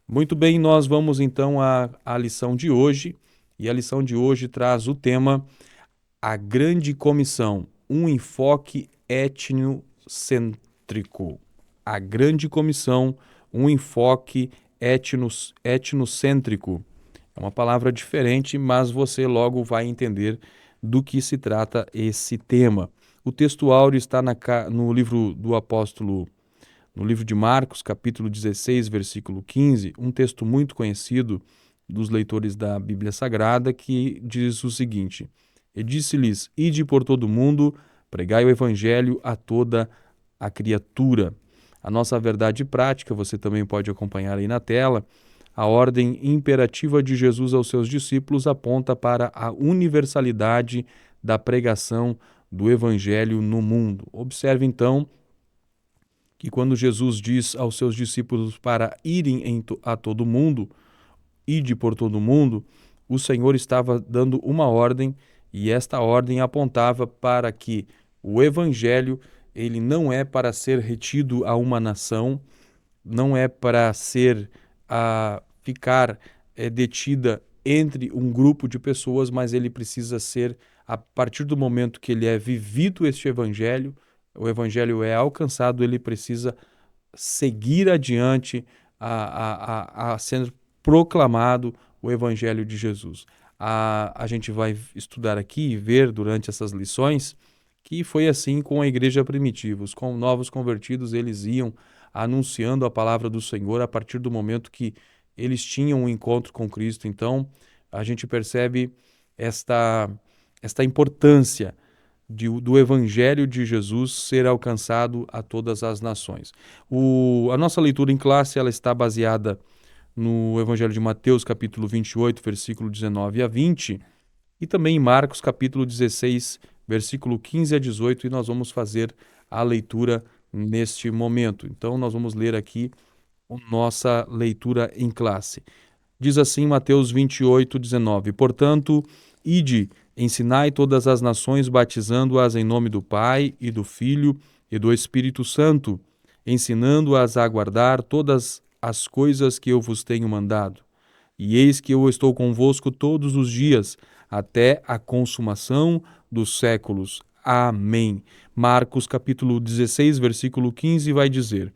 Muito bem, nós vamos então à lição de hoje, e a lição de hoje traz o tema A Grande Comissão, um enfoque etnocêntrico. A Grande Comissão, um enfoque etnocêntrico. É uma palavra diferente, mas você logo vai entender do que se trata esse tema. O texto áureo está no livro do apóstolo, no livro de Marcos, capítulo 16, versículo 15, um texto muito conhecido dos leitores da Bíblia Sagrada, que diz o seguinte: E disse-lhes, ide por todo o mundo, pregai o evangelho a toda a criatura. A nossa verdade prática, você também pode acompanhar aí na tela, a ordem imperativa de Jesus aos seus discípulos aponta para a universalidade da pregação do evangelho no mundo. Observe então que quando Jesus diz aos seus discípulos para irem a todo mundo, ide por todo mundo, o Senhor estava dando uma ordem, e esta ordem apontava para que o evangelho, ele não é para ser retido a uma nação, não é para ficar detida entre um grupo de pessoas, mas ele precisa ser, a partir do momento que ele é vivido este evangelho, o evangelho é alcançado, ele precisa seguir adiante a ser proclamado o evangelho de Jesus. A gente vai estudar aqui e ver durante essas lições que foi assim com a igreja primitiva. Os novos convertidos, eles iam anunciando a palavra do Senhor a partir do momento que eles tinham um encontro com Cristo. Então, a gente percebe esta importância do Evangelho de Jesus ser alcançado a todas as nações. A nossa leitura em classe ela está baseada no Evangelho de Mateus, capítulo 28, versículo 19 a 20, e também em Marcos, capítulo 16, versículo 15 a 18, e nós vamos fazer a leitura neste momento. Então, nós vamos ler aqui a nossa leitura em classe. Diz assim Mateus 28, 19: Portanto, ide, ensinai todas as nações, batizando-as em nome do Pai, e do Filho, e do Espírito Santo, ensinando-as a guardar todas as coisas que eu vos tenho mandado. E eis que eu estou convosco todos os dias, até a consumação dos séculos. Amém. Marcos capítulo 16, versículo 15 vai dizer: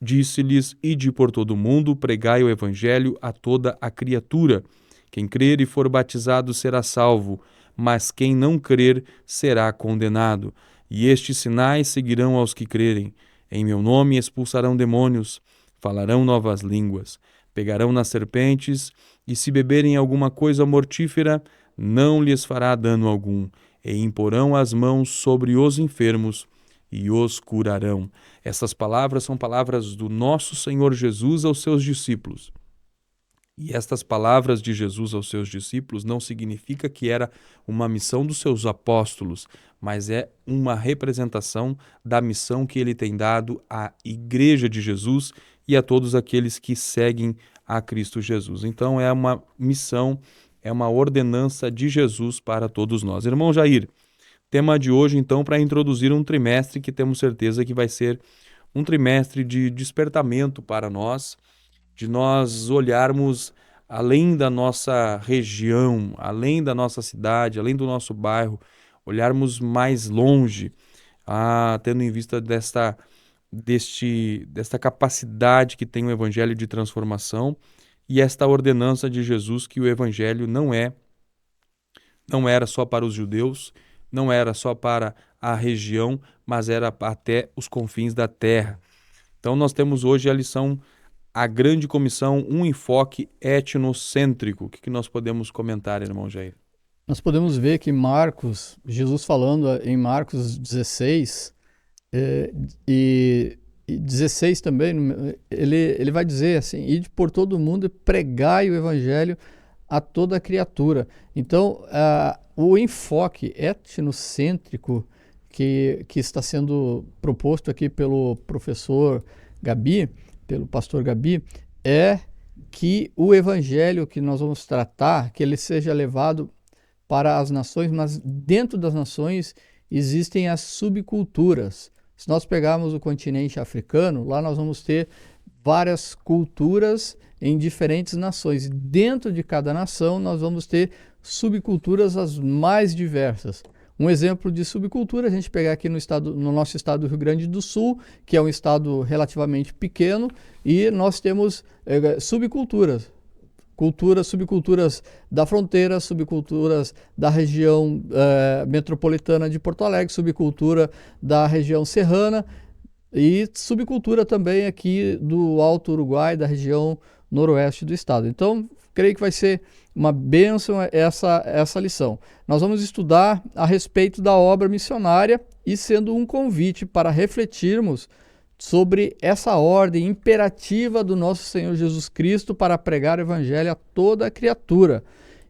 Disse-lhes, ide por todo o mundo, pregai o evangelho a toda a criatura. Quem crer e for batizado será salvo, mas quem não crer será condenado. E estes sinais seguirão aos que crerem. Em meu nome expulsarão demônios, falarão novas línguas, pegarão nas serpentes, e se beberem alguma coisa mortífera, não lhes fará dano algum, e imporão as mãos sobre os enfermos e os curarão. Essas palavras são palavras do nosso Senhor Jesus aos seus discípulos. E estas palavras de Jesus aos seus discípulos não significa que era uma missão dos seus apóstolos, mas é uma representação da missão que ele tem dado à Igreja de Jesus e a todos aqueles que seguem a Cristo Jesus. Então é uma missão, é uma ordenança de Jesus para todos nós. Irmão Jair, tema de hoje então para introduzir um trimestre que temos certeza que vai ser um trimestre de despertamento para nós, de nós olharmos além da nossa região, além da nossa cidade, além do nosso bairro, olharmos mais longe, tendo em vista desta capacidade que tem o Evangelho de transformação e esta ordenança de Jesus que o Evangelho não era só para os judeus, não era só para a região, mas era até os confins da terra. Então nós temos hoje a lição A Grande Comissão, um enfoque etnocêntrico. O que nós podemos comentar, irmão Jair? Nós podemos ver que Marcos, Jesus falando em Marcos 16, e 16 também, ele vai dizer assim, ide por todo mundo e pregai o evangelho a toda criatura. Então, o enfoque etnocêntrico que está sendo proposto aqui pelo professor Gabi, pelo pastor Gabi, é que o evangelho que nós vamos tratar, que ele seja levado para as nações, mas dentro das nações existem as subculturas. Se nós pegarmos o continente africano, lá nós vamos ter várias culturas em diferentes nações. E dentro de cada nação, nós vamos ter subculturas as mais diversas. Um exemplo de subcultura, a gente pegar aqui no nosso estado do Rio Grande do Sul, que é um estado relativamente pequeno, e nós temos subculturas. Subculturas da fronteira, subculturas da região metropolitana de Porto Alegre, subcultura da região serrana e subcultura também aqui do Alto Uruguai, da região noroeste do estado. Então, creio que vai ser uma bênção essa lição. Nós vamos estudar a respeito da obra missionária e sendo um convite para refletirmos sobre essa ordem imperativa do nosso Senhor Jesus Cristo para pregar o evangelho a toda a criatura.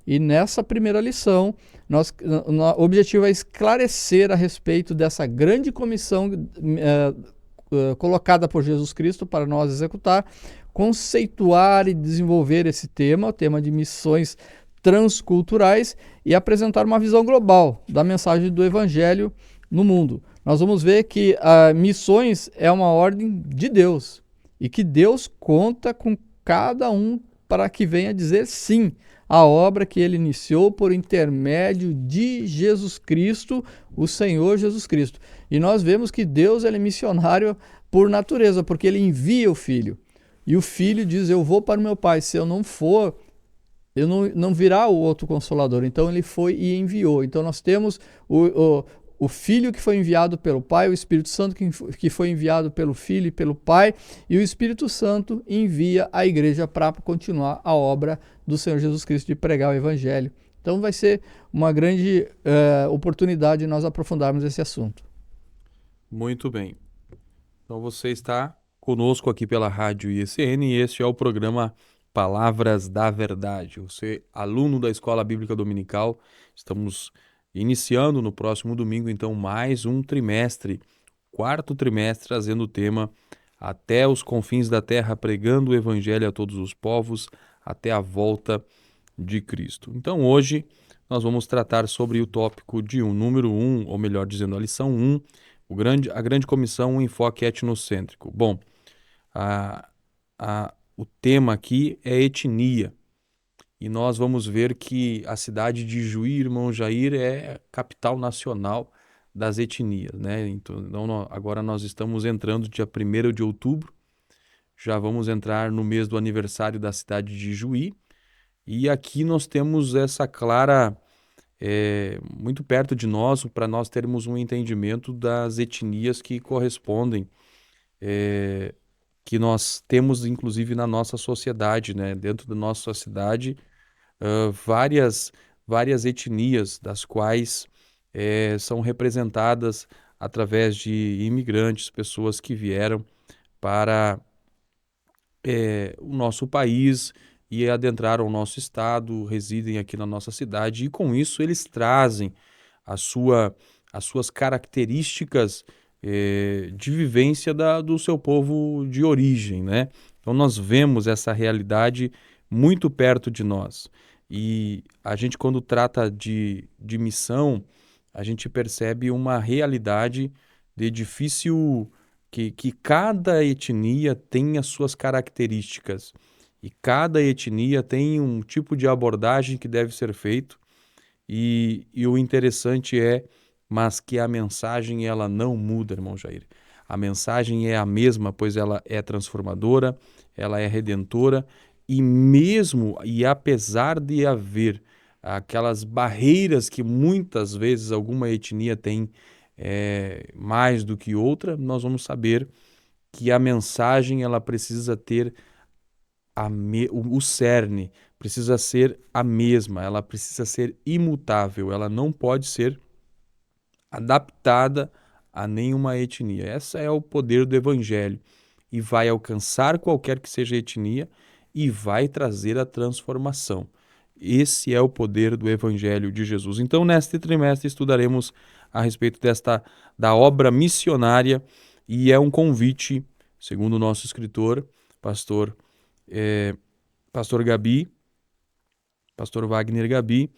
E nessa primeira lição, o objetivo é esclarecer a respeito dessa grande comissão colocada por Jesus Cristo para nós executar, conceituar e desenvolver esse tema, o tema de missões transculturais, e apresentar uma visão global da mensagem do evangelho no mundo. Nós vamos ver que missões é uma ordem de Deus e que Deus conta com cada um para que venha dizer sim à obra que ele iniciou por intermédio de Jesus Cristo, o Senhor Jesus Cristo. E nós vemos que Deus ele é missionário por natureza, porque ele envia o Filho. E o Filho diz, eu vou para o meu Pai, se eu não for, eu não virá o outro Consolador. Então ele foi e enviou. Então nós temos o Filho que foi enviado pelo Pai, o Espírito Santo que foi enviado pelo Filho e pelo Pai, e o Espírito Santo envia a igreja para continuar a obra do Senhor Jesus Cristo de pregar o Evangelho. Então vai ser uma grande oportunidade de nós aprofundarmos esse assunto. Muito bem. Então você está conosco aqui pela Rádio ISN e este é o programa Palavras da Verdade. Você, aluno da Escola Bíblica Dominical, estamos iniciando no próximo domingo, então, mais um trimestre, 4º trimestre, trazendo o tema Até os confins da terra, pregando o Evangelho a todos os povos, até a volta de Cristo. Então, hoje, nós vamos tratar sobre o tópico número 1, ou melhor dizendo, a lição 1, a grande comissão, um enfoque etnocêntrico. Bom, o tema aqui é etnia. E nós vamos ver que a cidade de Juí, irmão Jair, é capital nacional das etnias, né? Então, agora nós estamos entrando dia 1º de outubro, já vamos entrar no mês do aniversário da cidade de Juí, e aqui nós temos essa clara, muito perto de nós, para nós termos um entendimento das etnias que correspondem, que nós temos inclusive na nossa sociedade, né? Dentro da nossa cidade, várias etnias, das quais são representadas através de imigrantes, pessoas que vieram para o nosso país e adentraram o nosso estado, residem aqui na nossa cidade, e com isso eles trazem as suas características de vivência do seu povo de origem, né? Então nós vemos essa realidade muito perto de nós. E a gente, quando trata de missão, a gente percebe uma realidade de difícil, que cada etnia tem as suas características e cada etnia tem um tipo de abordagem que deve ser feito, e o interessante mas que a mensagem ela não muda, irmão Jair. A mensagem é a mesma, pois ela é transformadora, ela é redentora, e apesar de haver aquelas barreiras que muitas vezes alguma etnia tem mais do que outra, nós vamos saber que a mensagem ela precisa ter o cerne, precisa ser a mesma, ela precisa ser imutável, ela não pode ser adaptada a nenhuma etnia. Esse é o poder do Evangelho, e vai alcançar qualquer que seja a etnia e vai trazer a transformação. Esse é o poder do Evangelho de Jesus. Então, neste trimestre, estudaremos a respeito da obra missionária, e é um convite, segundo o nosso escritor, pastor Wagner Gabi,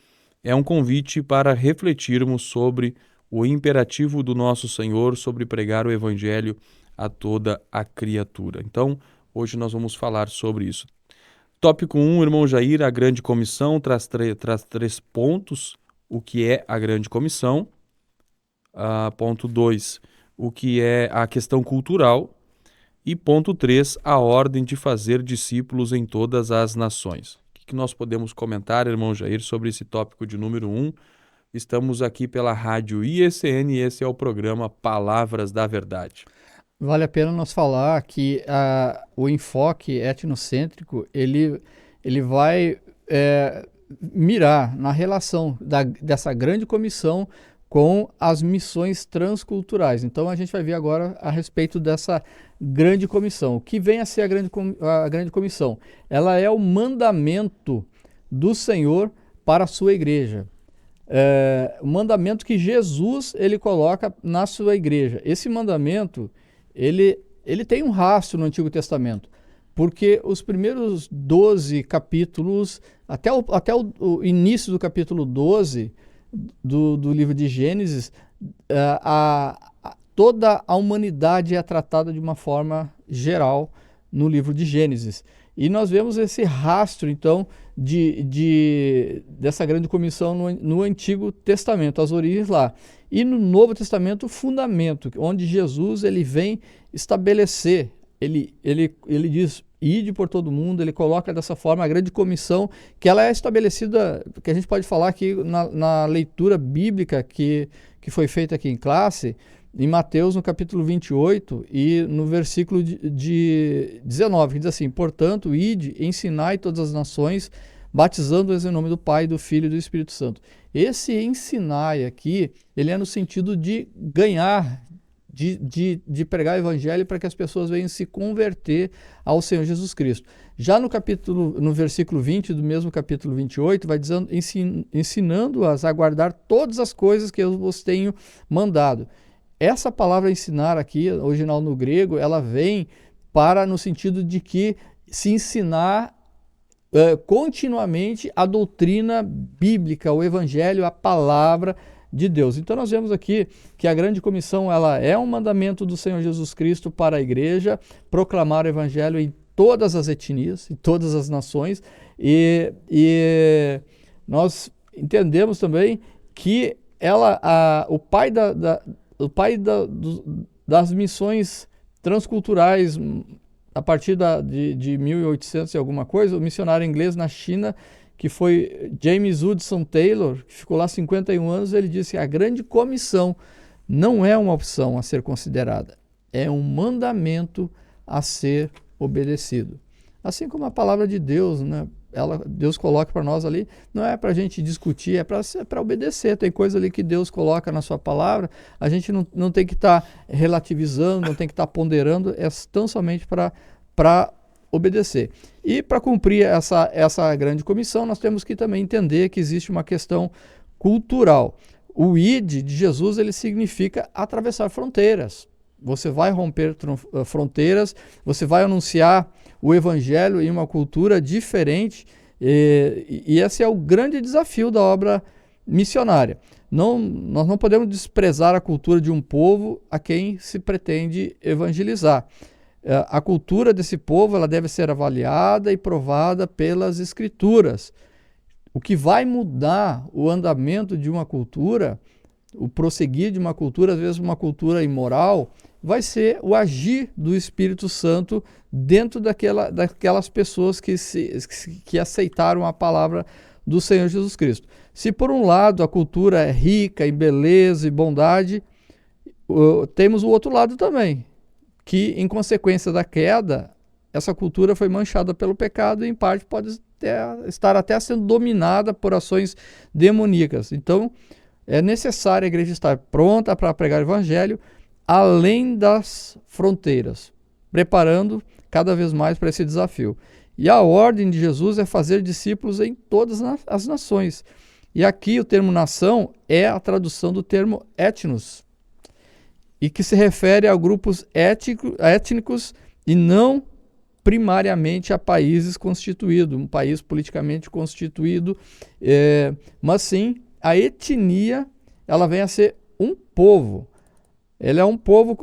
é um convite para refletirmos sobre o imperativo do nosso Senhor sobre pregar o Evangelho a toda a criatura. Então, hoje nós vamos falar sobre isso. Tópico 1, irmão Jair, a grande comissão, traz 3 pontos. O que é a grande comissão? Ponto 2, o que é a questão cultural. E ponto 3, a ordem de fazer discípulos em todas as nações. O que nós podemos comentar, irmão Jair, sobre esse tópico de número 1? Estamos aqui pela Rádio IECN e esse é o programa Palavras da Verdade. Vale a pena nós falar que o enfoque etnocêntrico, ele vai mirar na relação dessa grande comissão com as missões transculturais. Então a gente vai ver agora a respeito dessa grande comissão. O que vem a ser a grande comissão? Ela é o mandamento do Senhor para a sua igreja. O mandamento que Jesus ele coloca na sua igreja. Esse mandamento ele tem um rastro no Antigo Testamento, porque os primeiros 12 capítulos, até o início do capítulo 12 do livro de Gênesis, toda a humanidade é tratada de uma forma geral no livro de Gênesis. E nós vemos esse rastro, então, dessa grande comissão no Antigo Testamento, as origens lá. E no Novo Testamento, o fundamento, onde Jesus ele vem estabelecer, ele diz, ide por todo mundo, ele coloca dessa forma a grande comissão, que ela é estabelecida, que a gente pode falar aqui na leitura bíblica que foi feita aqui em classe, em Mateus, no capítulo 28 e no versículo de 19, que diz assim: portanto, ide, ensinai todas as nações, batizando-as em nome do Pai, do Filho e do Espírito Santo. Esse ensinai aqui, ele é no sentido de ganhar, de pregar o evangelho para que as pessoas venham se converter ao Senhor Jesus Cristo. Já no versículo 20 do mesmo capítulo 28, vai dizendo, ensinando-as a guardar todas as coisas que eu vos tenho mandado. Essa palavra ensinar aqui, original no grego, ela vem no sentido de que se ensinar continuamente a doutrina bíblica, o evangelho, a palavra de Deus. Então nós vemos aqui que a grande comissão ela é um mandamento do Senhor Jesus Cristo para a igreja, proclamar o evangelho em todas as etnias, em todas as nações, e nós entendemos também que o pai das missões transculturais, a partir de 1800 e alguma coisa, o missionário inglês na China, que foi James Hudson Taylor, que ficou lá 51 anos, ele disse que a grande comissão não é uma opção a ser considerada, é um mandamento a ser obedecido. Assim como a palavra de Deus, né? Deus coloca para nós ali, não é para a gente discutir, é para obedecer. Tem coisa ali que Deus coloca na sua palavra, a gente não tem que estar relativizando, não tem que estar ponderando, é tão somente para obedecer. E para cumprir essa grande comissão, nós temos que também entender que existe uma questão cultural. O id de Jesus, ele significa atravessar fronteiras. Você vai romper fronteiras, você vai anunciar o evangelho em uma cultura diferente, e esse é o grande desafio da obra missionária. Nós não podemos desprezar a cultura de um povo a quem se pretende evangelizar. A cultura desse povo ela deve ser avaliada e provada pelas escrituras. O que vai mudar o andamento de uma cultura, o prosseguir de uma cultura, às vezes uma cultura imoral, vai ser o agir do Espírito Santo dentro daquelas pessoas que aceitaram a palavra do Senhor Jesus Cristo. Se por um lado a cultura é rica em beleza e bondade, temos o outro lado também, que em consequência da queda, essa cultura foi manchada pelo pecado e em parte pode estar até sendo dominada por ações demoníacas. Então, é necessário a igreja estar pronta para pregar o evangelho além das fronteiras, preparando cada vez mais para esse desafio. E a ordem de Jesus é fazer discípulos em todas as nações. E aqui o termo nação é a tradução do termo etnos, e que se refere a grupos étnicos e não primariamente a países constituídos, um país politicamente constituído, mas sim a etnia, ela vem a ser um povo. Ele é um povo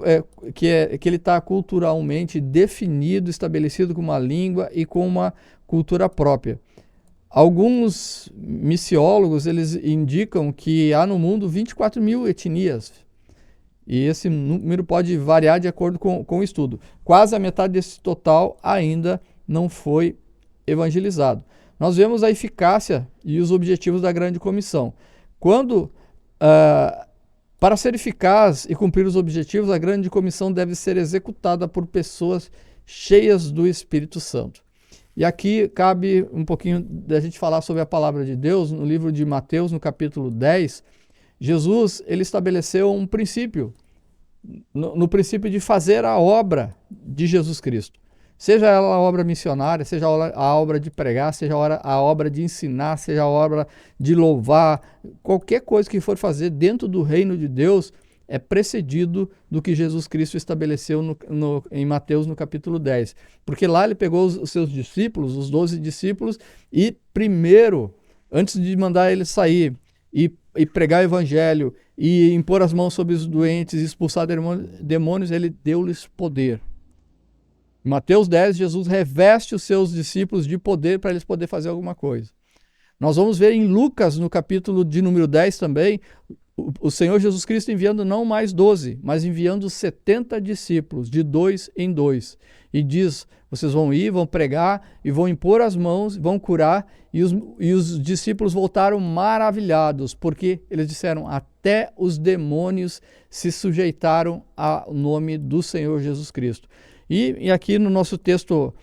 que ele está culturalmente definido, estabelecido com uma língua e com uma cultura própria. Alguns missiólogos eles indicam que há no mundo 24 mil etnias. E esse número pode variar de acordo com o estudo. Quase a metade desse total ainda não foi evangelizado. Nós vemos a eficácia e os objetivos da grande comissão. Quando, para ser eficaz e cumprir os objetivos, a grande comissão deve ser executada por pessoas cheias do Espírito Santo. E aqui cabe um pouquinho da gente falar sobre a palavra de Deus. No livro de Mateus, no capítulo 10, Jesus ele estabeleceu um princípio, no princípio de fazer a obra de Jesus Cristo. Seja ela a obra missionária, seja a obra de pregar, seja a obra de ensinar, seja a obra de louvar, qualquer coisa que for fazer dentro do reino de Deus é precedido do que Jesus Cristo estabeleceu em Mateus no capítulo 10. Porque lá ele pegou os seus discípulos, os 12 discípulos, e primeiro, antes de mandar eles sair e pregar o evangelho e impor as mãos sobre os doentes e expulsar demônios, ele deu-lhes poder. Em Mateus 10, Jesus reveste os seus discípulos de poder para eles poderem fazer alguma coisa. Nós vamos ver em Lucas, no capítulo de número 10 também, o Senhor Jesus Cristo enviando não mais 12, mas enviando 70 discípulos, de 2 em 2. E diz, vocês vão ir, vão pregar e vão impor as mãos, vão curar. E os discípulos voltaram maravilhados, porque eles disseram, até os demônios se sujeitaram ao nome do Senhor Jesus Cristo. E aqui no nosso texto,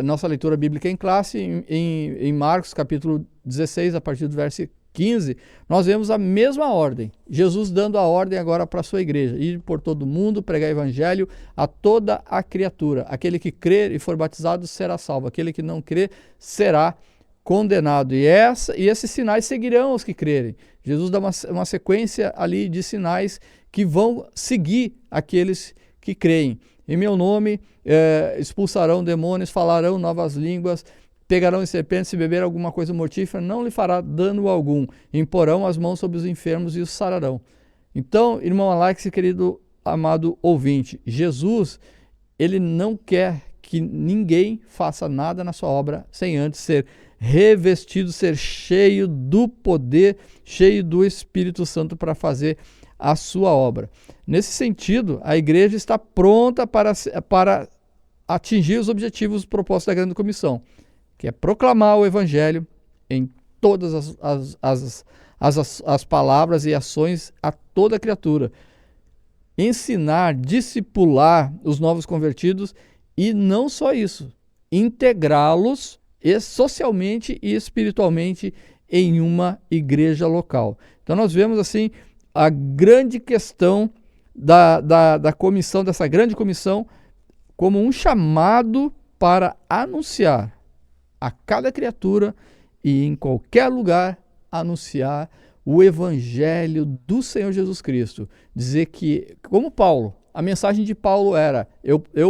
nossa leitura bíblica em classe, em Marcos capítulo 16, a partir do verso 15, nós vemos a mesma ordem. Jesus dando a ordem agora para a sua igreja. Ir por todo mundo, pregar evangelho a toda a criatura. Aquele que crer e for batizado será salvo. Aquele que não crer será condenado. E esses sinais seguirão os que crerem. Jesus dá uma sequência ali de sinais que vão seguir aqueles que creem. Em meu nome expulsarão demônios, falarão novas línguas, pegarão em serpentes, se beber alguma coisa mortífera, não lhe fará dano algum. Imporão as mãos sobre os enfermos e os sararão. Então, irmão Alex, querido amado ouvinte, Jesus, ele não quer que ninguém faça nada na sua obra sem antes ser revestido, ser cheio do poder, cheio do Espírito Santo para fazer a sua obra. Nesse sentido, a igreja está pronta para atingir os objetivos propostos da grande comissão, que é proclamar o evangelho em todas as palavras e ações a toda criatura, ensinar, discipular os novos convertidos e não só isso, integrá-los socialmente e espiritualmente em uma igreja local. Então nós vemos assim a grande questão da comissão, dessa grande comissão, como um chamado para anunciar a cada criatura e em qualquer lugar anunciar o evangelho do Senhor Jesus Cristo. Dizer que, como Paulo, a mensagem de Paulo era,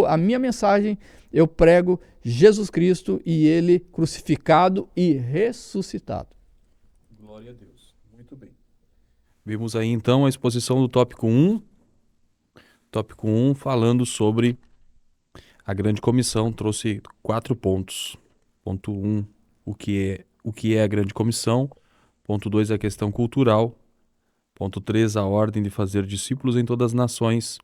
a minha mensagem, eu prego Jesus Cristo e ele crucificado e ressuscitado. Glória a Deus. Muito bem. Vimos aí então a exposição do tópico 1. Tópico 1 falando sobre a grande comissão, trouxe 4 pontos. Ponto 1, o que é a grande comissão. Ponto 2, a questão cultural. Ponto 3, a ordem de fazer discípulos em todas as nações.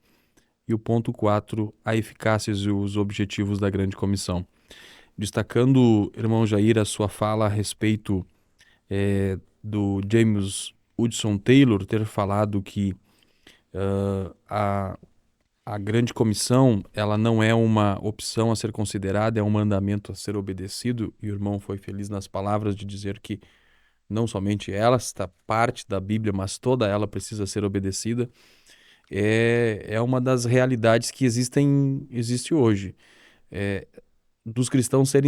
E o ponto 4, a eficácia e os objetivos da grande comissão. Destacando, irmão Jair, a sua fala a respeito do James Hudson Taylor ter falado que a grande comissão, ela não é uma opção a ser considerada, é um mandamento a ser obedecido, e o irmão foi feliz nas palavras de dizer que não somente ela está parte da Bíblia, mas toda ela precisa ser obedecida. É uma das realidades que existe hoje. Dos cristãos ser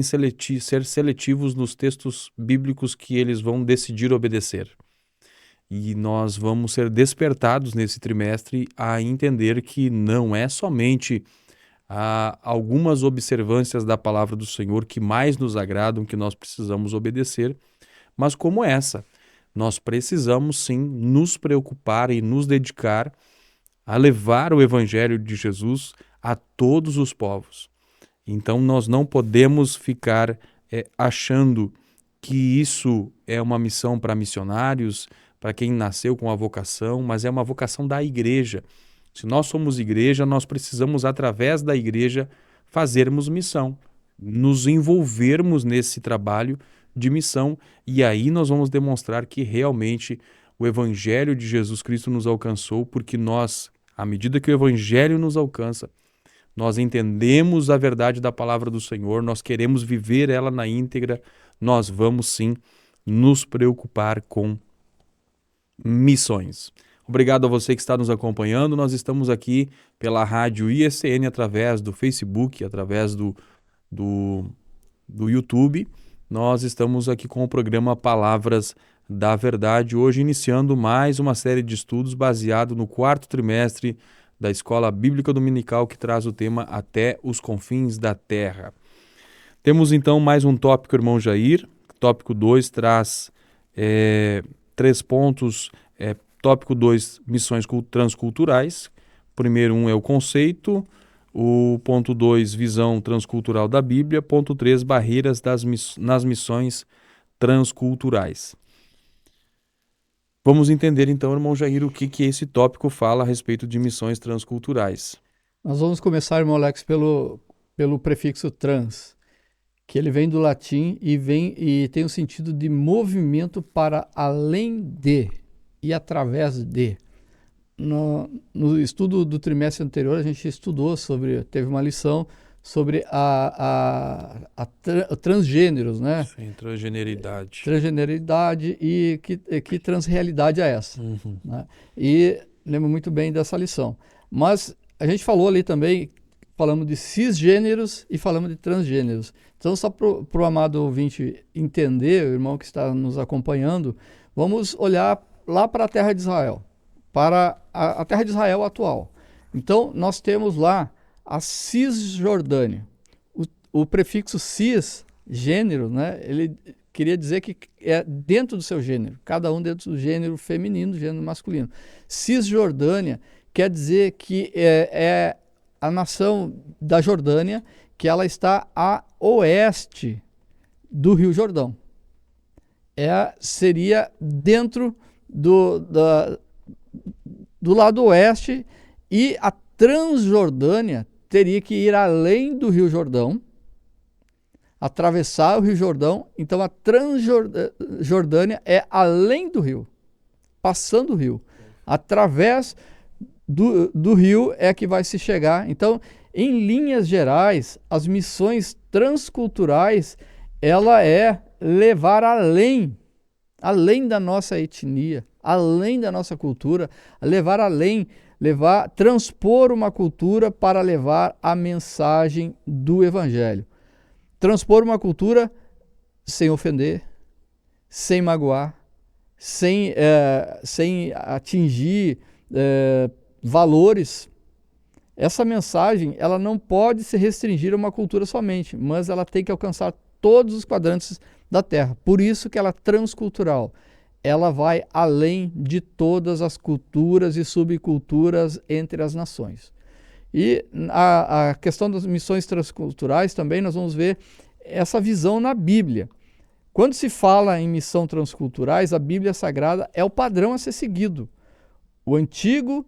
seletivos nos textos bíblicos que eles vão decidir obedecer. E nós vamos ser despertados nesse trimestre a entender que não é somente algumas observâncias da palavra do Senhor que mais nos agradam, que nós precisamos obedecer, mas como essa, nós precisamos sim nos preocupar e nos dedicar a levar o evangelho de Jesus a todos os povos. Então nós não podemos ficar achando que isso é uma missão para missionários, para quem nasceu com a vocação, mas é uma vocação da igreja. Se nós somos igreja, nós precisamos, através da igreja, fazermos missão, nos envolvermos nesse trabalho de missão, e aí nós vamos demonstrar que realmente o evangelho de Jesus Cristo nos alcançou, porque nós, à medida que o evangelho nos alcança, nós entendemos a verdade da palavra do Senhor, nós queremos viver ela na íntegra, nós vamos sim nos preocupar com missões. Obrigado a você que está nos acompanhando. Nós estamos aqui pela rádio ISN, através do Facebook, através do YouTube. Nós estamos aqui com o programa Palavras da Verdade, hoje iniciando mais uma série de estudos baseado no 4º trimestre da Escola Bíblica Dominical, que traz o tema Até os Confins da Terra. Temos então mais um tópico, irmão Jair. Tópico 2 traz 3 pontos. Tópico 2, missões transculturais. Primeiro um é o conceito. O ponto 2, visão transcultural da Bíblia. Ponto 3, barreiras nas missões transculturais. Vamos entender então, irmão Jair, o que esse tópico fala a respeito de missões transculturais. Nós vamos começar, irmão Alex, pelo prefixo trans, que ele vem do latim e tem o sentido de movimento para além de e através de. No estudo do trimestre anterior, a gente teve uma lição sobre transgêneros, né? Sim, transgeneridade. Transgeneridade e que transrealidade é essa. Uhum. Né? E lembro muito bem dessa lição. Mas a gente falou ali também, falamos de cisgêneros e falamos de transgêneros. Então, só para o amado ouvinte entender, o irmão que está nos acompanhando, vamos olhar lá para a terra de Israel, para a terra de Israel atual. Então, nós temos lá a Cisjordânia. O prefixo cis, gênero, né, ele queria dizer que é dentro do seu gênero, cada um dentro do gênero feminino, do gênero masculino. Cisjordânia quer dizer que é a nação da Jordânia, que ela está a oeste do Rio Jordão. Seria dentro do lado oeste, e a Transjordânia teria que ir além do Rio Jordão, atravessar o Rio Jordão. Então a Transjordânia é além do rio, passando o rio. Através do rio é que vai se chegar. Então, em linhas gerais, as missões transculturais, ela é levar além da nossa etnia, além da nossa cultura, transpor uma cultura para levar a mensagem do Evangelho. Transpor uma cultura sem ofender, sem magoar, sem atingir valores. Essa mensagem, ela não pode se restringir a uma cultura somente, mas ela tem que alcançar todos os quadrantes da Terra. Por isso que ela é transcultural. Ela vai além de todas as culturas e subculturas entre as nações. E a questão das missões transculturais também nós vamos ver essa visão na Bíblia. Quando se fala em missão transculturais, a Bíblia Sagrada é o padrão a ser seguido. O Antigo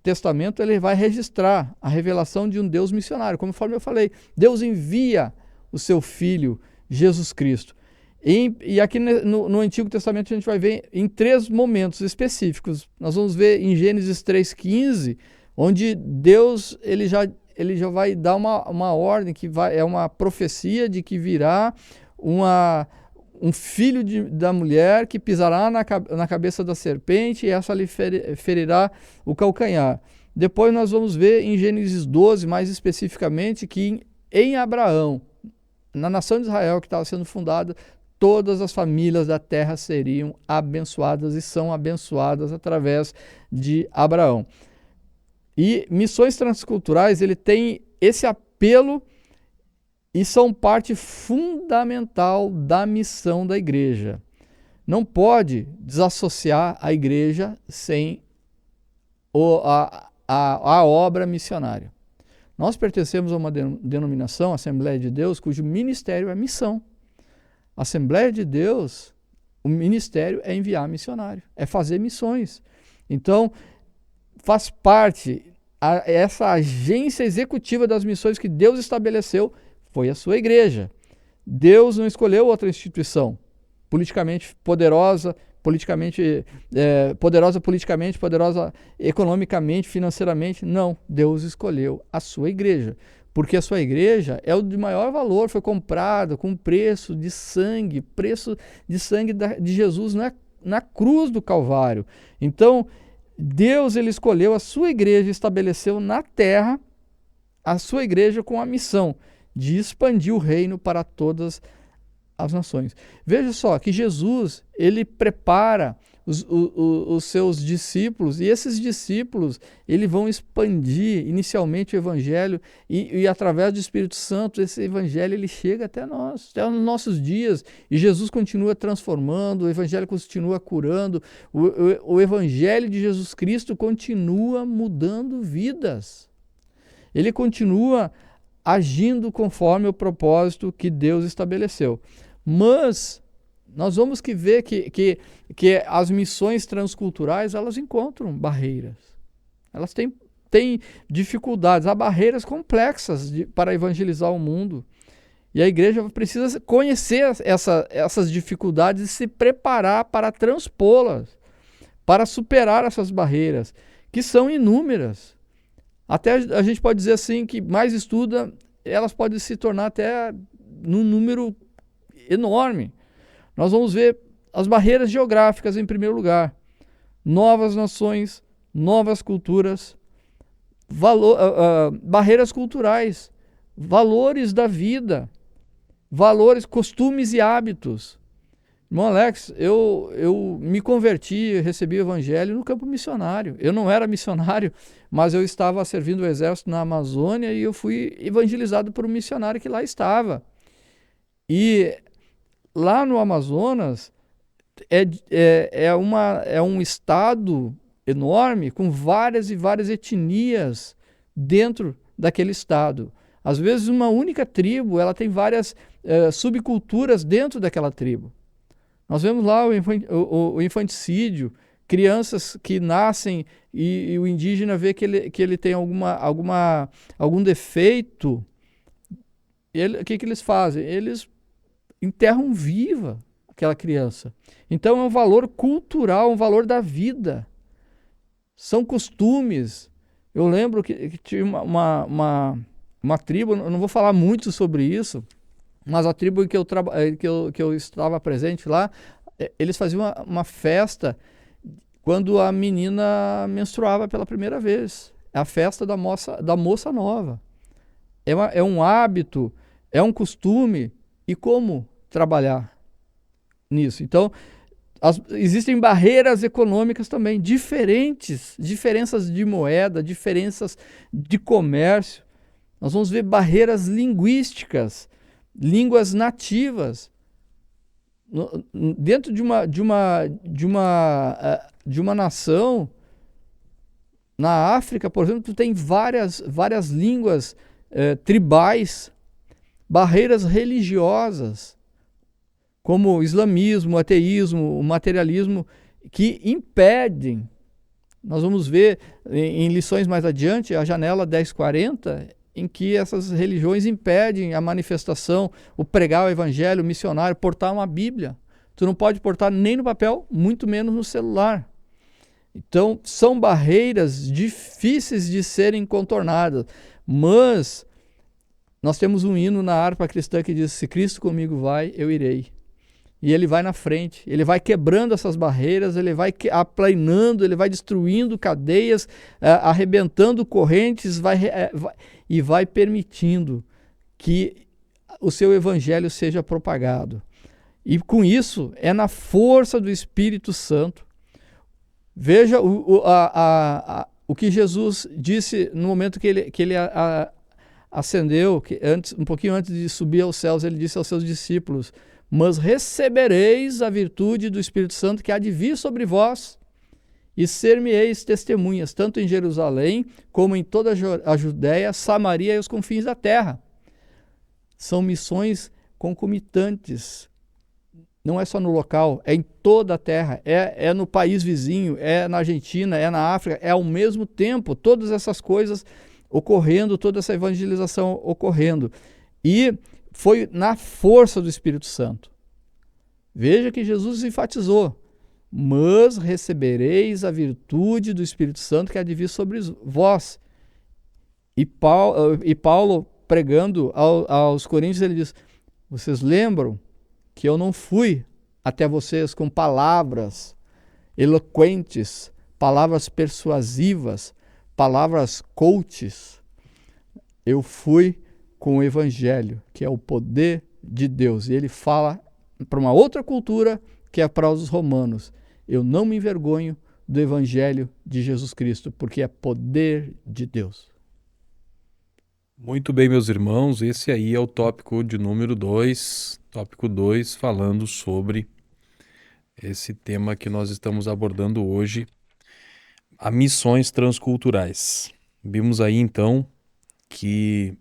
Testamento ele vai registrar a revelação de um Deus missionário. Conforme eu falei, Deus envia o seu Filho, Jesus Cristo. E aqui no Antigo Testamento a gente vai ver em 3 momentos específicos. Nós vamos ver em Gênesis 3,15, onde Deus ele já vai dar uma ordem, é uma profecia de que virá um filho da mulher que pisará na cabeça da serpente, e essa lhe ferirá o calcanhar. Depois nós vamos ver em Gênesis 12, mais especificamente, que em Abraão, na nação de Israel que estava sendo fundada, todas as famílias da terra seriam abençoadas e são abençoadas através de Abraão. E missões transculturais, ele tem esse apelo e são parte fundamental da missão da igreja. Não pode desassociar a igreja sem a obra missionária. Nós pertencemos a uma denominação, Assembleia de Deus, cujo ministério é missão. Assembleia de Deus, o ministério é enviar missionário, é fazer missões. Então, faz parte, essa agência executiva das missões que Deus estabeleceu foi a sua igreja. Deus não escolheu outra instituição politicamente poderosa, politicamente poderosa economicamente, financeiramente. Não, Deus escolheu a sua igreja, porque a sua igreja é o de maior valor, foi comprada com preço de sangue de Jesus na cruz do Calvário. Então, Deus ele escolheu a sua igreja, estabeleceu na terra a sua igreja com a missão de expandir o reino para todas as nações. Veja só que Jesus, ele prepara os seus discípulos, e esses discípulos, eles vão expandir inicialmente o evangelho e através do Espírito Santo, esse evangelho ele chega até nós, até os nossos dias, e Jesus continua transformando, o evangelho continua curando, o evangelho de Jesus Cristo continua mudando vidas. Ele continua agindo conforme o propósito que Deus estabeleceu. Mas nós vamos ver que as missões transculturais, elas encontram barreiras. Elas têm dificuldades, há barreiras complexas para evangelizar o mundo. E a igreja precisa conhecer essas dificuldades e se preparar para transpô-las, para superar essas barreiras, que são inúmeras. Até a gente pode dizer assim que mais estuda, elas podem se tornar até num número enorme. Nós vamos ver as barreiras geográficas em primeiro lugar, novas nações, novas culturas, barreiras culturais, valores da vida, valores, costumes e hábitos. Irmão Alex, eu me converti, recebi o evangelho no campo missionário. Eu não era missionário, mas eu estava servindo o exército na Amazônia e eu fui evangelizado por um missionário que lá estava. E lá no Amazonas é um estado enorme com várias e várias etnias dentro daquele estado. Às vezes uma única tribo ela tem várias subculturas dentro daquela tribo. Nós vemos lá o infanticídio, crianças que nascem e o indígena vê que ele tem algum defeito. O que eles fazem? Eles enterram viva aquela criança. Então é um valor cultural, um valor da vida. São costumes. Eu lembro que tinha uma tribo, eu não vou falar muito sobre isso, mas a tribo em que eu estava presente lá, eles faziam uma festa quando a menina menstruava pela primeira vez. É a festa da moça nova. É um hábito, é um costume. E como trabalhar nisso? Então, existem barreiras econômicas também, diferenças de moeda, diferenças de comércio. Nós vamos ver barreiras linguísticas, línguas nativas. Dentro de uma nação, na África, por exemplo, tem várias línguas tribais, barreiras religiosas, como o islamismo, o ateísmo, o materialismo, que impedem. Nós vamos ver em lições mais adiante, a janela 1040, em que essas religiões impedem a manifestação, o pregar o evangelho, o missionário, portar uma Bíblia. Tu não pode portar nem no papel, muito menos no celular. Então, são barreiras difíceis de serem contornadas, mas nós temos um hino na harpa cristã que diz: se Cristo comigo vai, eu irei. E ele vai na frente, ele vai quebrando essas barreiras, ele vai aplanando, ele vai destruindo cadeias, arrebentando correntes, e vai permitindo que o seu evangelho seja propagado. E com isso, é na força do Espírito Santo. Veja o que Jesus disse no momento que ele ascendeu, um pouquinho antes de subir aos céus, ele disse aos seus discípulos: mas recebereis a virtude do Espírito Santo que há de vir sobre vós, e ser-me-eis testemunhas, tanto em Jerusalém, como em toda a Judéia, Samaria e os confins da terra. São missões concomitantes. Não é só no local, é em toda a terra, é no país vizinho, é na Argentina, é na África, é ao mesmo tempo, todas essas coisas ocorrendo, toda essa evangelização ocorrendo. E foi na força do Espírito Santo. Veja que Jesus enfatizou: mas recebereis a virtude do Espírito Santo que há de vir sobre vós. E Paulo pregando aos coríntios, ele diz: vocês lembram que eu não fui até vocês com palavras eloquentes, palavras persuasivas, palavras coaches. Eu fui com o Evangelho, que é o poder de Deus. E ele fala para uma outra cultura, que é para os romanos: eu não me envergonho do Evangelho de Jesus Cristo, porque é poder de Deus. Muito bem, meus irmãos, esse aí é o tópico de número 2, tópico 2, falando sobre esse tema que nós estamos abordando hoje, as missões transculturais. Vimos aí então que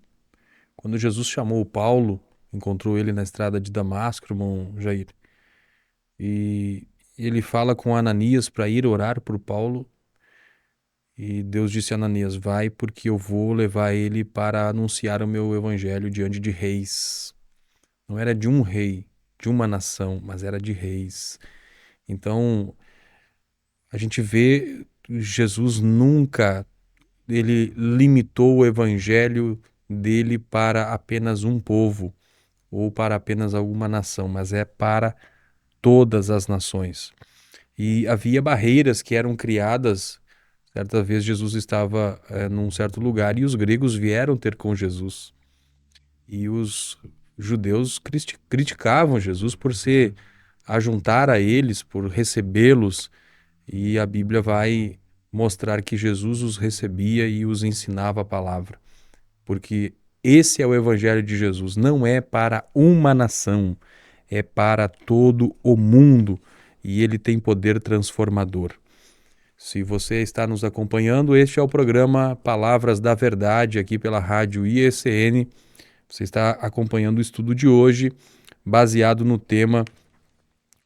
quando Jesus chamou Paulo, encontrou ele na estrada de Damasco, irmão Jair, e ele fala com Ananias para ir orar por Paulo. E Deus disse a Ananias: vai, porque eu vou levar ele para anunciar o meu evangelho diante de reis. Não era de um rei, de uma nação, mas era de reis. Então, a gente vê Jesus nunca ele limitou o evangelho dele para apenas um povo ou para apenas alguma nação, mas é para todas as nações. E havia barreiras que eram criadas. Certa vez Jesus estava num certo lugar e os gregos vieram ter com Jesus. E os judeus criticavam Jesus por se ajuntar a eles, por recebê-los. E a Bíblia vai mostrar que Jesus os recebia e os ensinava a palavra. Porque esse é o evangelho de Jesus, não é para uma nação, é para todo o mundo. E ele tem poder transformador. Se você está nos acompanhando, este é o programa Palavras da Verdade, aqui pela rádio IECN. Você está acompanhando o estudo de hoje, baseado no tema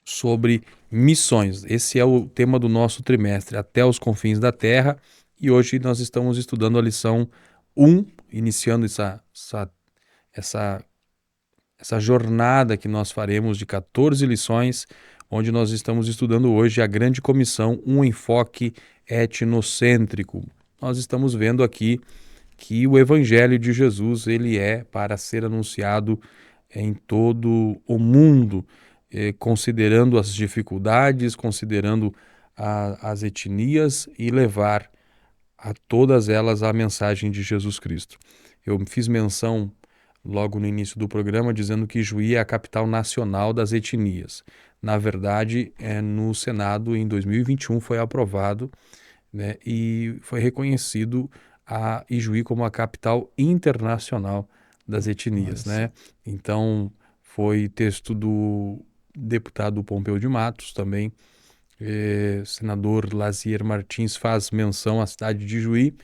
sobre missões. Esse é o tema do nosso trimestre, Até os Confins da Terra. E hoje nós estamos estudando a lição 1, iniciando essa jornada que nós faremos de 14 lições, onde nós estamos estudando hoje a Grande Comissão, um enfoque etnocêntrico. Nós estamos vendo aqui que o Evangelho de Jesus ele é para ser anunciado em todo o mundo, considerando as dificuldades, considerando as etnias e levar a todas elas a mensagem de Jesus Cristo. Eu fiz menção logo no início do programa, dizendo que Juí é a capital nacional das etnias. Na verdade, no Senado, em 2021, foi aprovado, né, e foi reconhecido a Ijuí como a capital internacional das etnias. Né? Então, foi texto do deputado Pompeu de Matos também. Senador Lazier Martins faz menção à cidade de Juí,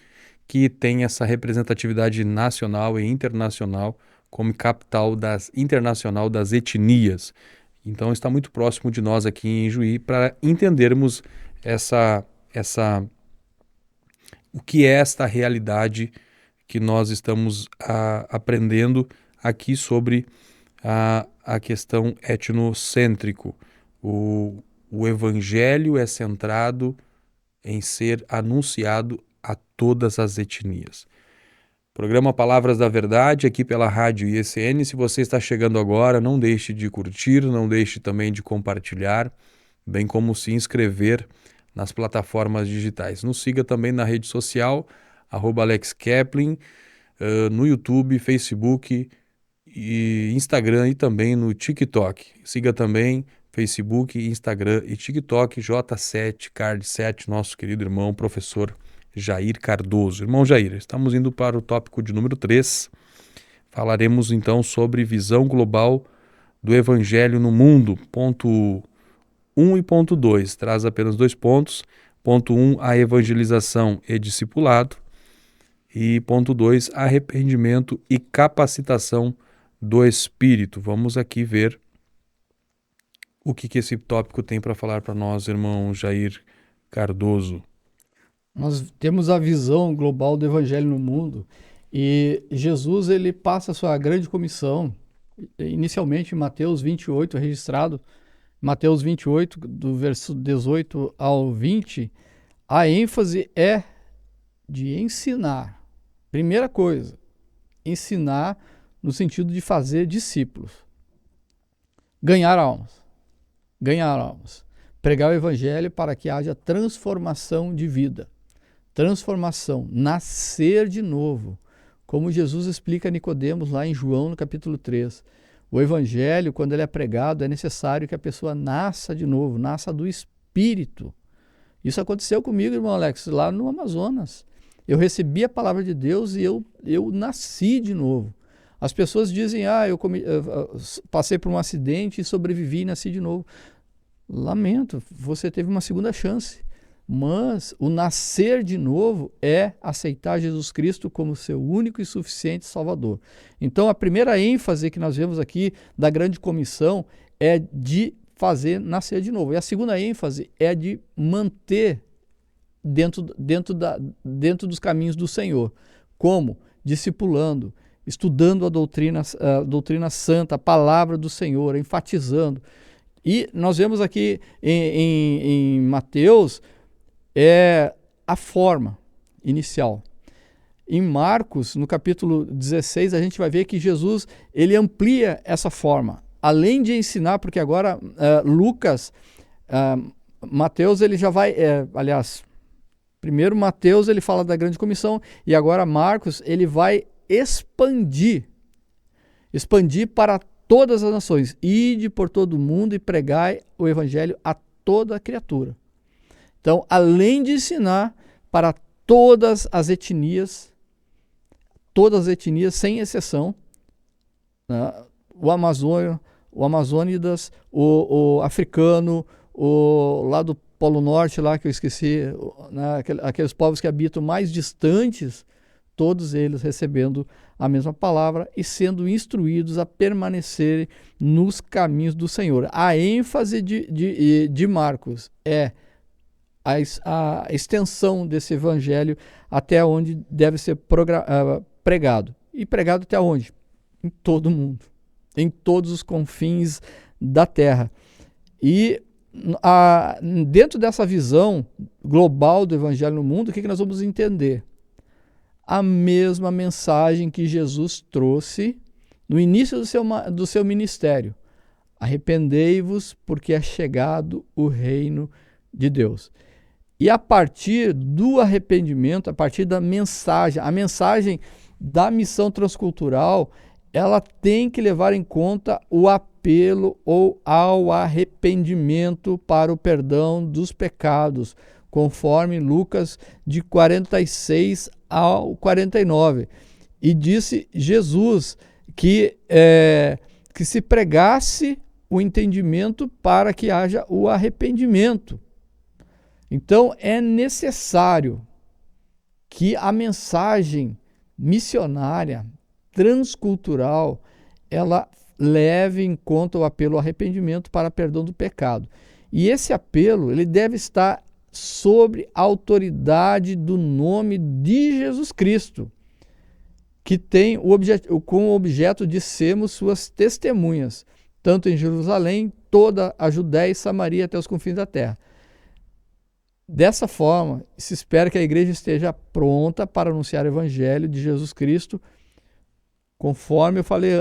que tem essa representatividade nacional e internacional como capital internacional das etnias. Então está muito próximo de nós aqui em Juí para entendermos o que é esta realidade que nós estamos aprendendo aqui sobre a questão etnocêntrico. O evangelho é centrado em ser anunciado a todas as etnias. Programa Palavras da Verdade, aqui pela Rádio IECN. Se você está chegando agora, não deixe de curtir, não deixe também de compartilhar, bem como se inscrever nas plataformas digitais. Nos siga também na rede social, @AlexKeplin, no YouTube, Facebook, e Instagram e também no TikTok. Siga também Facebook, Instagram e TikTok, J7 Card 7, nosso querido irmão, professor Jair Cardoso. Irmão Jair, estamos indo para o tópico de número 3. Falaremos então sobre visão global do Evangelho no mundo. Ponto 1 e ponto 2. Traz apenas 2 pontos. Ponto 1, a evangelização e discipulado. E ponto 2, arrependimento e capacitação do Espírito. Vamos aqui ver o que esse tópico tem para falar para nós, irmão Jair Cardoso. Nós temos a visão global do evangelho no mundo e Jesus ele passa a sua grande comissão, inicialmente em Mateus 28, registrado, Mateus 28, do verso 18 ao 20, a ênfase é de ensinar. Primeira coisa, ensinar no sentido de fazer discípulos. Ganhar almas. Pregar o evangelho para que haja transformação de vida. Transformação, nascer de novo. Como Jesus explica a Nicodemos lá em João, no capítulo 3. O evangelho, quando ele é pregado, é necessário que a pessoa nasça de novo, nasça do Espírito. Isso aconteceu comigo, irmão Alex, lá no Amazonas. Eu recebi a palavra de Deus e eu nasci de novo. As pessoas dizem, eu passei por um acidente e sobrevivi e nasci de novo. Lamento, você teve uma segunda chance. Mas o nascer de novo é aceitar Jesus Cristo como seu único e suficiente Salvador. Então, a primeira ênfase que nós vemos aqui da grande comissão é de fazer nascer de novo. E a segunda ênfase é de manter dentro dos caminhos do Senhor. Como? Discipulando, estudando a doutrina santa, a palavra do Senhor, enfatizando. E nós vemos aqui em Mateus a forma inicial. Em Marcos, no capítulo 16, a gente vai ver que Jesus ele amplia essa forma. Além de ensinar, porque agora Mateus ele já vai, primeiro Mateus ele fala da grande comissão e agora Marcos ele vai expandir para todas as nações. Ide por todo o mundo e pregai o evangelho a toda criatura. Então, além de ensinar para todas as etnias sem exceção, né, o Amazônidas, o africano, lá do Polo Norte, lá que eu esqueci, né, aqueles povos que habitam mais distantes, todos eles recebendo a mesma palavra e sendo instruídos a permanecerem nos caminhos do Senhor. A ênfase de Marcos é a extensão desse evangelho até onde deve ser pregado. E pregado até onde? Em todo o mundo, em todos os confins da terra. E dentro dessa visão global do evangelho no mundo, o que nós vamos entender? A mesma mensagem que Jesus trouxe no início do seu ministério. Arrependei-vos, porque é chegado o reino de Deus. E a partir do arrependimento, a partir da mensagem, a mensagem da missão transcultural, ela tem que levar em conta o apelo ao arrependimento para o perdão dos pecados, conforme Lucas de 46 ao 49. E disse Jesus que se pregasse o entendimento para que haja o arrependimento. Então, é necessário que a mensagem missionária, transcultural, ela leve em conta o apelo ao arrependimento para perdão do pecado. E esse apelo, ele deve estar sobre a autoridade do nome de Jesus Cristo, que tem como objeto de sermos suas testemunhas, tanto em Jerusalém, toda a Judéia e Samaria até os confins da terra. Dessa forma, se espera que a igreja esteja pronta para anunciar o evangelho de Jesus Cristo, conforme eu falei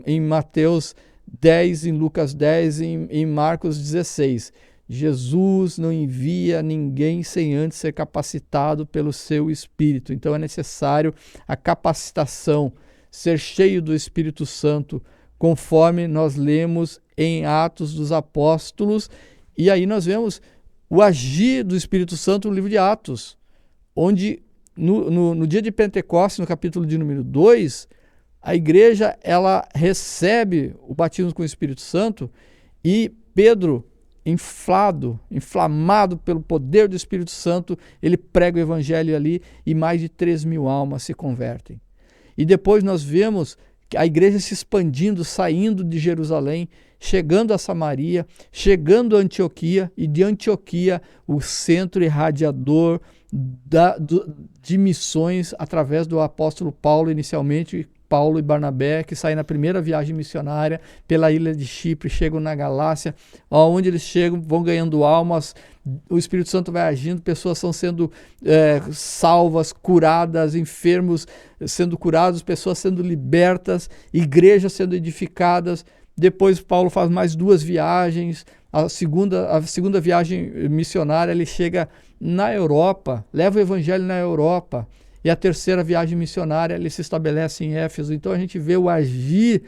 em Mateus 10, em Lucas 10, em Marcos 16. Jesus não envia ninguém sem antes ser capacitado pelo seu Espírito. Então é necessário a capacitação, ser cheio do Espírito Santo, conforme nós lemos em Atos dos Apóstolos. E aí nós vemos o agir do Espírito Santo no livro de Atos, onde no dia de Pentecostes, no capítulo de número 2, a igreja ela recebe o batismo com o Espírito Santo e Pedro inflamado pelo poder do Espírito Santo, ele prega o evangelho ali e mais de 3.000 almas se convertem. E depois nós vemos a igreja se expandindo, saindo de Jerusalém, chegando a Samaria, chegando a Antioquia, e de Antioquia o centro irradiador de missões através do apóstolo Paulo, inicialmente Paulo e Barnabé, que saem na primeira viagem missionária pela ilha de Chipre, chegam na Galácia, onde eles chegam, vão ganhando almas, o Espírito Santo vai agindo, pessoas estão sendo salvas, curadas, enfermos sendo curados, pessoas sendo libertas, igrejas sendo edificadas. Depois Paulo faz mais 2 viagens, a segunda viagem missionária ele chega na Europa, leva o evangelho na Europa, e a terceira viagem missionária ele se estabelece em Éfeso. Então a gente vê o agir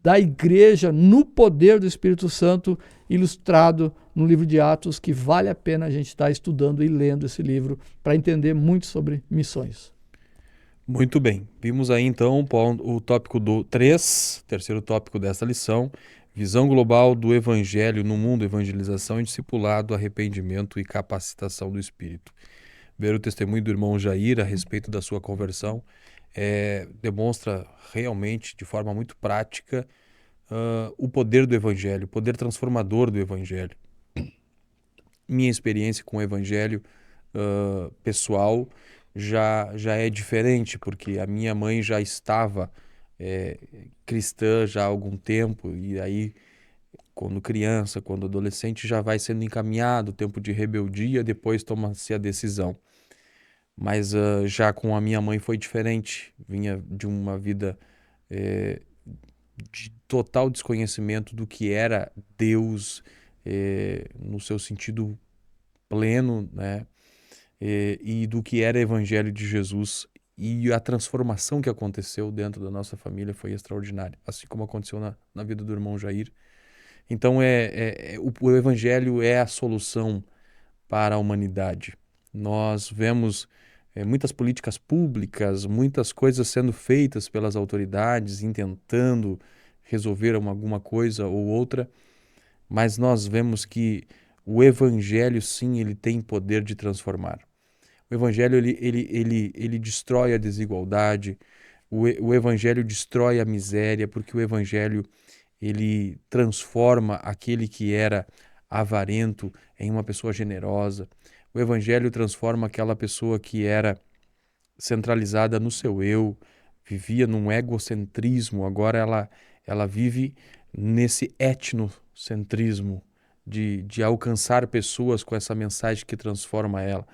da igreja no poder do Espírito Santo ilustrado no livro de Atos, que vale a pena a gente estar estudando e lendo esse livro para entender muito sobre missões. Muito bem. Vimos aí então o tópico 3, terceiro tópico desta lição, visão global do evangelho no mundo, evangelização e discipulado, arrependimento e capacitação do Espírito. Ver o testemunho do irmão Jair a respeito da sua conversão demonstra realmente, de forma muito prática, o poder do Evangelho, o poder transformador do Evangelho. Minha experiência com o Evangelho pessoal já é diferente, porque a minha mãe já estava cristã já há algum tempo, e aí quando criança, quando adolescente, já vai sendo encaminhado, tempo de rebeldia, depois toma-se a decisão. Mas já com a minha mãe foi diferente, vinha de uma vida de total desconhecimento do que era Deus no seu sentido pleno, né? E do que era o Evangelho de Jesus. E a transformação que aconteceu dentro da nossa família foi extraordinária, assim como aconteceu na vida do irmão Jair. Então o Evangelho é a solução para a humanidade. Nós vemos muitas políticas públicas, muitas coisas sendo feitas pelas autoridades, intentando resolver alguma coisa ou outra, mas nós vemos que o Evangelho, sim, ele tem poder de transformar. O Evangelho, ele destrói a desigualdade, o Evangelho destrói a miséria, porque o Evangelho, ele transforma aquele que era avarento em uma pessoa generosa. O Evangelho transforma aquela pessoa que era centralizada no seu eu, vivia num egocentrismo, agora ela vive nesse etnocentrismo de alcançar pessoas com essa mensagem que transforma ela.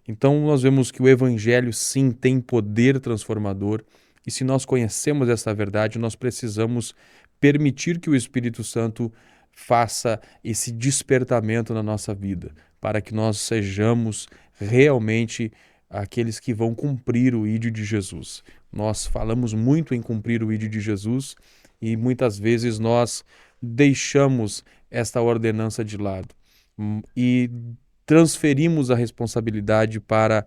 Então nós vemos que o Evangelho sim tem poder transformador, e se nós conhecemos essa verdade, nós precisamos permitir que o Espírito Santo faça esse despertamento na nossa vida, para que nós sejamos realmente aqueles que vão cumprir o ídio de Jesus. Nós falamos muito em cumprir o ídio de Jesus e muitas vezes nós deixamos esta ordenança de lado e transferimos a responsabilidade para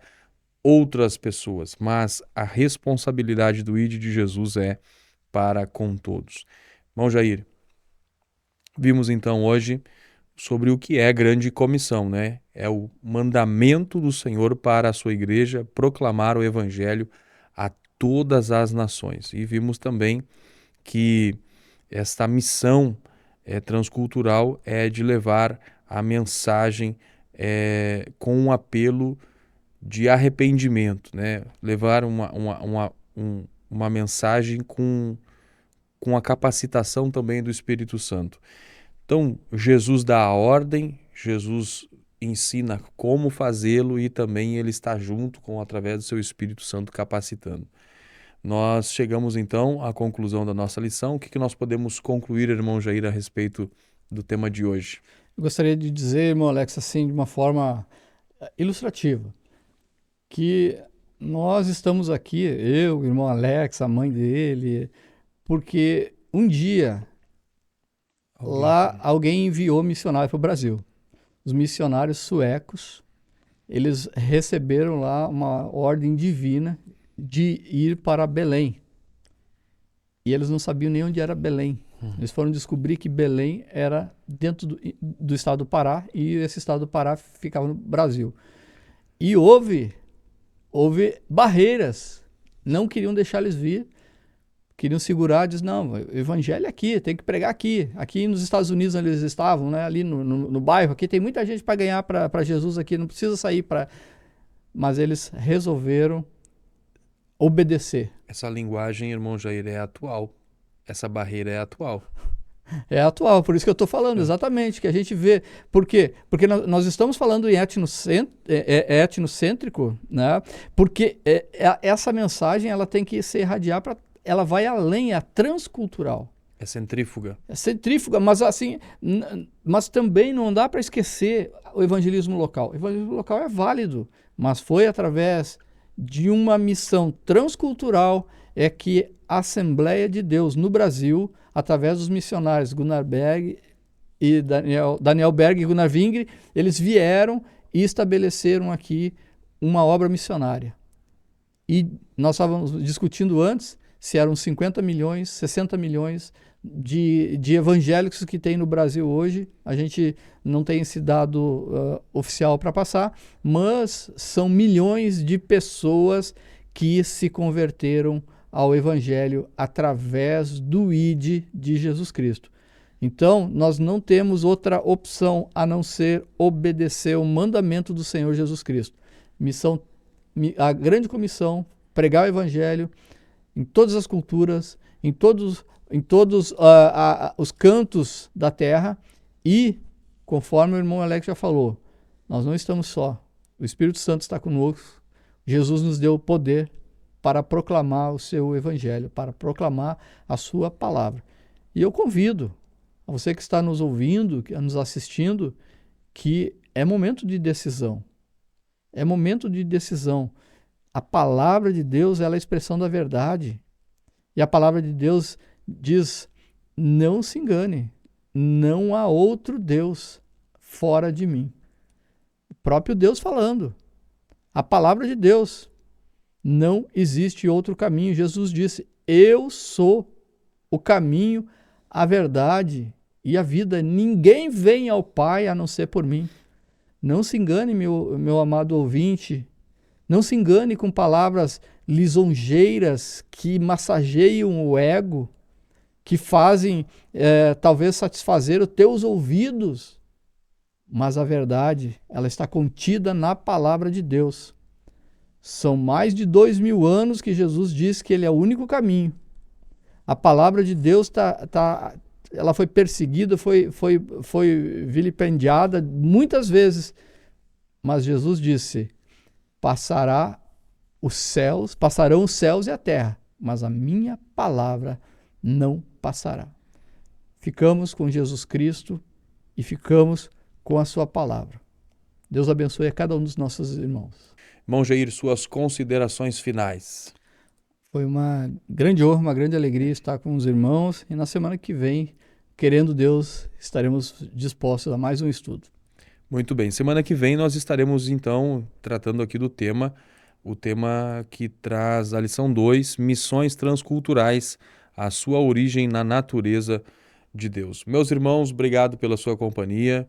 outras pessoas, mas a responsabilidade do ídio de Jesus é para com todos. Irmão Jair, vimos então hoje sobre o que é a grande comissão, né? É o mandamento do Senhor para a sua igreja proclamar o evangelho a todas as nações. E vimos também que esta missão transcultural é de levar a mensagem com um apelo de arrependimento, né? Levar uma mensagem com a capacitação também do Espírito Santo. Então, Jesus dá a ordem, Jesus ensina como fazê-lo e também ele está junto através do seu Espírito Santo capacitando. Nós chegamos então à conclusão da nossa lição. O que nós podemos concluir, irmão Jair, a respeito do tema de hoje? Eu gostaria de dizer, irmão Alex, assim, de uma forma ilustrativa, que nós estamos aqui, eu, o irmão Alex, a mãe dele, porque um dia alguém enviou missionário para o Brasil. Os missionários suecos, eles receberam lá uma ordem divina de ir para Belém. E eles não sabiam nem onde era Belém. Eles foram descobrir que Belém era dentro do estado do Pará e esse estado do Pará ficava no Brasil. E houve barreiras, não queriam deixar eles vir, queriam segurar, diz, não, o evangelho é aqui, tem que pregar aqui. Aqui nos Estados Unidos onde eles estavam, né, ali no bairro, aqui tem muita gente para ganhar para Jesus aqui, não precisa sair para... Mas eles resolveram obedecer. Essa linguagem, irmão Jair, é atual. Essa barreira é atual. É atual, por isso que eu estou falando, exatamente, que a gente vê. Por quê? Porque nós estamos falando em etnocêntrico, né? Porque essa mensagem ela tem que se irradiar para... Ela vai além, é transcultural. É centrífuga. É centrífuga, mas assim, mas também não dá para esquecer o evangelismo local. O evangelismo local é válido, mas foi através de uma missão transcultural é que a Assembleia de Deus no Brasil, através dos missionários Gunnar Berg e Daniel Berg e Gunnar Wingre, eles vieram e estabeleceram aqui uma obra missionária. E nós estávamos discutindo antes se eram 50 milhões, 60 milhões de evangélicos que tem no Brasil hoje. A gente não tem esse dado oficial para passar, mas são milhões de pessoas que se converteram ao Evangelho através do ID de Jesus Cristo. Então, nós não temos outra opção a não ser obedecer o mandamento do Senhor Jesus Cristo. A grande comissão, pregar o Evangelho em todas as culturas, em todos os cantos da terra e, conforme o irmão Alex já falou, nós não estamos só. O Espírito Santo está conosco. Jesus nos deu o poder para proclamar o seu evangelho, para proclamar a sua palavra. E eu convido a você que está nos ouvindo, nos assistindo, que é momento de decisão. É momento de decisão. A palavra de Deus ela é a expressão da verdade. E a palavra de Deus diz, não se engane, não há outro Deus fora de mim. O próprio Deus falando. A palavra de Deus. Não existe outro caminho. Jesus disse, eu sou o caminho, a verdade e a vida. Ninguém vem ao Pai a não ser por mim. Não se engane, meu amado ouvinte. Não se engane com palavras lisonjeiras que massageiam o ego, que fazem talvez satisfazer os teus ouvidos. Mas a verdade, ela está contida na palavra de Deus. São mais de 2000 anos que Jesus disse que ele é o único caminho. A palavra de Deus ela foi perseguida, foi vilipendiada muitas vezes. Mas Jesus disse, passarão os céus e a terra, mas a minha palavra não passará. Ficamos com Jesus Cristo e ficamos com a sua palavra. Deus abençoe a cada um dos nossos irmãos. Irmão Jair, suas considerações finais. Foi uma grande honra, uma grande alegria estar com os irmãos e na semana que vem, querendo Deus, estaremos dispostos a mais um estudo. Muito bem, semana que vem nós estaremos então tratando aqui do tema, o tema que traz a lição 2, missões transculturais, a sua origem na natureza de Deus. Meus irmãos, obrigado pela sua companhia.